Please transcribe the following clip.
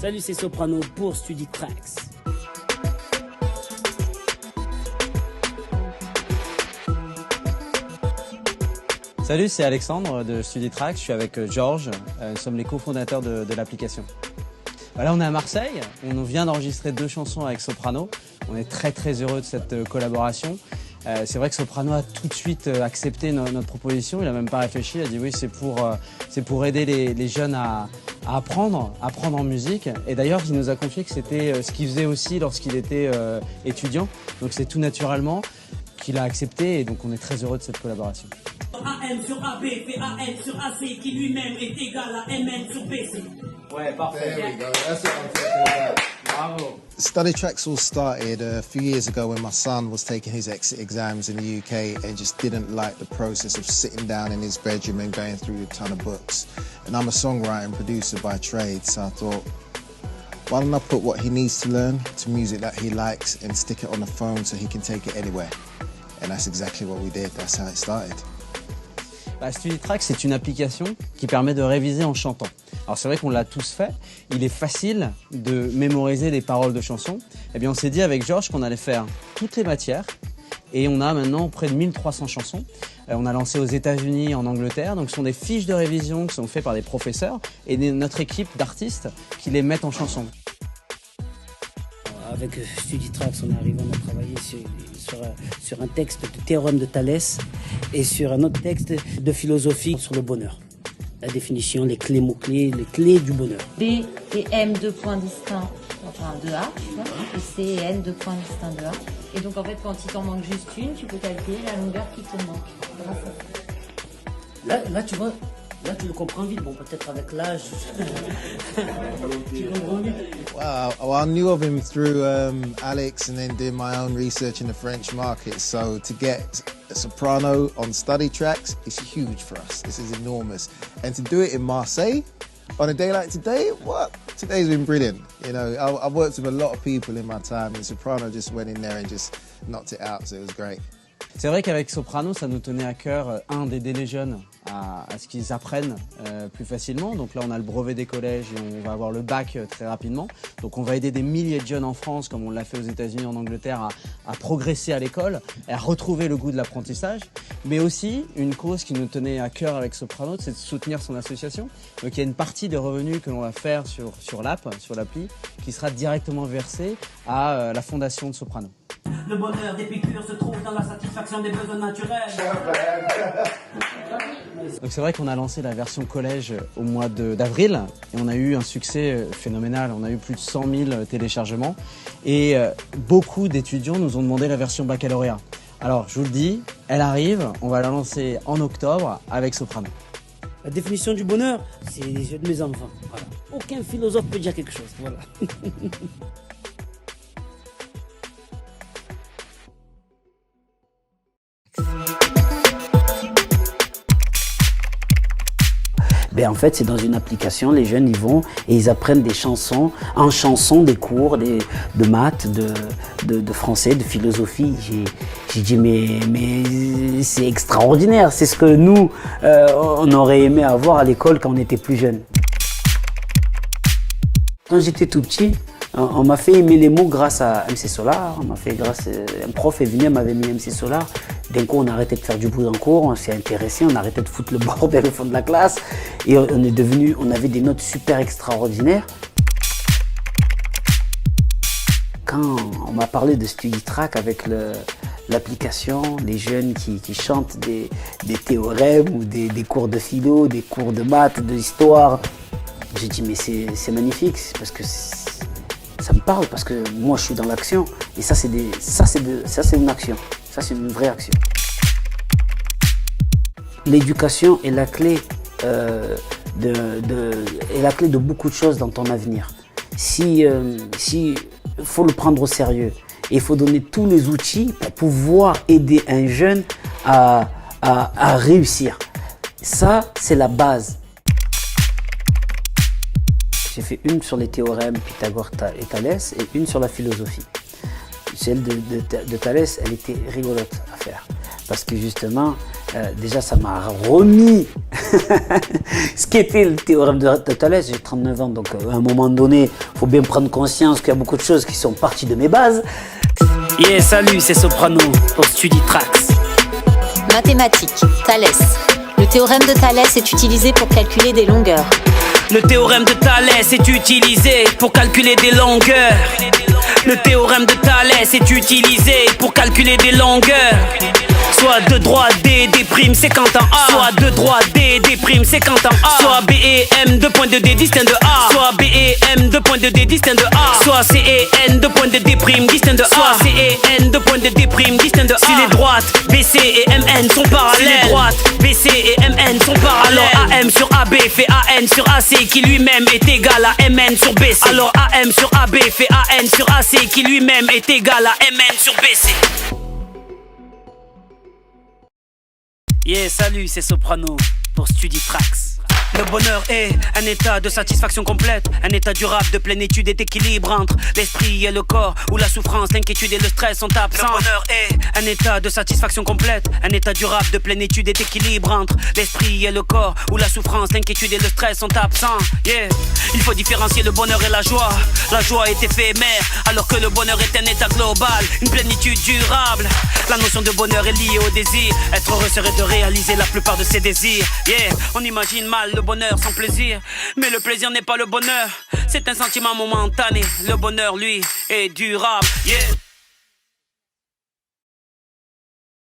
Salut, c'est Soprano pour StudiTracks. Salut, c'est Alexandre de StudiTracks, je suis avec Georges, nous sommes les cofondateurs de l'application. Là on est à Marseille, on vient d'enregistrer 2 chansons avec Soprano, on est très heureux de cette collaboration. C'est vrai que Soprano a tout de suite accepté notre proposition, il n'a même pas réfléchi, il a dit oui c'est pour aider les jeunes à apprendre en musique. Et d'ailleurs il nous a confié que c'était ce qu'il faisait aussi lorsqu'il était étudiant, donc c'est tout naturellement qu'il a accepté et donc on est très heureux de cette collaboration. AM sur AB fait AN sur AC qui lui-même est égal à MN sur BC. Ouais, parfait. There we go. That's what I'm talking about. Bravo. StudiTracks all started a few years ago when my son was taking his exit exams in the UK and just didn't like the process of sitting down in his bedroom and going through a ton of books. And I'm a songwriter and producer by trade, so I thought, why don't I put what he needs to learn to music that he likes and stick it on the phone so he can take it anywhere. And that's exactly what we did. That's how it started. StudiTracks, c'est une application qui permet de réviser en chantant. Alors c'est vrai qu'on l'a tous fait, il est facile de mémoriser les paroles de chansons. Eh bien on s'est dit avec Georges qu'on allait faire toutes les matières et on a maintenant près de 1300 chansons. On a lancé aux États-Unis, en Angleterre, donc ce sont des fiches de révision qui sont faites par des professeurs et notre équipe d'artistes qui les mettent en chansons. Avec StudiTracks, on est arrivé, on a travaillé sur un texte de théorème de Thalès et sur un autre texte de philosophie sur le bonheur. La définition, les clés, mots-clés, les clés du bonheur. B et M, 2 points distincts, enfin 2A, tu vois, et C et N, 2 points distincts de A. Et donc en fait, quand il t'en manque juste une, tu peux calculer la longueur qui te manque. Grâce à ça. Là, tu vois, là, tu le comprends vite. Bon, peut-être avec l'âge. Tu comprends vite. Wow, I knew of him through Alex and then doing my own research in the French market. So to get a Soprano on StudiTracks is huge for us. This is enormous. And to do it in Marseille on a day like today, what? Today's been brilliant. You know, I've worked with a lot of people in my time and Soprano just went in there and just knocked it out, so it was great. C'est vrai qu'avec Soprano, ça nous tenait à cœur, d'aider les jeunes à ce qu'ils apprennent plus facilement. Donc là, on a le brevet des collèges et on va avoir le bac très rapidement. Donc on va aider des milliers de jeunes en France, comme on l'a fait aux États-Unis, en Angleterre, à progresser à l'école et à retrouver le goût de l'apprentissage. Mais aussi, une cause qui nous tenait à cœur avec Soprano, c'est de soutenir son association. Donc il y a une partie des revenus que l'on va faire sur l'appli, qui sera directement versée à la fondation de Soprano. Le bonheur des piqûres se trouve dans la satisfaction des besoins naturels. Donc c'est vrai qu'on a lancé la version collège au mois d'avril et on a eu un succès phénoménal. On a eu plus de 100 000 téléchargements et beaucoup d'étudiants nous ont demandé la version baccalauréat. Alors je vous le dis, elle arrive, on va la lancer en octobre avec Soprano. La définition du bonheur, c'est les yeux de mes enfants. Voilà. Aucun philosophe peut dire quelque chose. Voilà. Ben en fait, c'est dans une application, les jeunes y vont et ils apprennent des chansons, en chanson, des cours de maths, de français, de philosophie. J'ai dit mais c'est extraordinaire, c'est ce que nous, on aurait aimé avoir à l'école quand on était plus jeunes. Quand j'étais tout petit, on m'a fait aimer les mots grâce à MC Solar. Un prof est venu, m'avait mis MC Solar. D'un coup, on a arrêté de faire du bruit en cours, on s'est intéressé, on a arrêté de foutre le bordel au fond de la classe. Et on avait des notes super extraordinaires. Quand on m'a parlé de StudiTracks avec l'application, les jeunes qui chantent des théorèmes ou des cours de philo, des cours de maths, d'histoire, j'ai dit mais c'est magnifique, parce que ça me parle, parce que moi je suis dans l'action. Et ça c'est une action, ça c'est une vraie action. L'éducation est la clé de beaucoup de choses dans ton avenir. Si faut le prendre au sérieux et il faut donner tous les outils pour pouvoir aider un jeune à réussir. Ça, c'est la base. J'ai fait une sur les théorèmes Pythagore et Thalès et une sur la philosophie. Celle de Thalès, elle était rigolote à faire parce que justement, déjà ça m'a remis ce qu'était le théorème de Thalès. J'ai 39 ans, donc à un moment donné, il faut bien prendre conscience qu'il y a beaucoup de choses qui sont parties de mes bases. Yeah, salut, c'est Soprano pour StudiTrax. Mathématiques, Thalès. Le théorème de Thalès est utilisé pour calculer des longueurs. Le théorème de Thalès est utilisé pour calculer des longueurs. Le théorème de Thalès est utilisé pour calculer des longueurs. Soit 2 droits D, D', c'est quand en A. Soit 2 droits D, D', c'est quand en A. Soit B et M, 2 points de D distincts de A. Soit B et M, 2 points de D distincts de A. Soit C et N, 2 points de D' distincts de A. Soit C et N, 2 points de D' distincts de A. Si les droites BC et MN sont parallèles. Si les droites BC et MN sont parallèles. Alors AM sur AB fait AN sur AC qui lui-même est égal à MN sur BC. Alors AM sur AB fait AN sur AC qui lui-même est égal à MN sur BC. Yeah, salut, c'est Soprano pour StudiTrax. Le bonheur est un état de satisfaction complète, un état durable de plénitude et d'équilibre entre l'esprit et le corps, où la souffrance, l'inquiétude et le stress sont absents. Le bonheur est un état de satisfaction complète, un état durable de plénitude et d'équilibre entre l'esprit et le corps, où la souffrance, l'inquiétude et le stress sont absents. Yeah, il faut différencier le bonheur et la joie. La joie est éphémère, alors que le bonheur est un état global, une plénitude durable. La notion de bonheur est liée au désir. Être heureux serait de réaliser la plupart de ses désirs. Yeah, on imagine mal le bonheur sans plaisir, mais le plaisir n'est pas le bonheur. C'est un sentiment momentané. Le bonheur, lui, est durable. Yeah.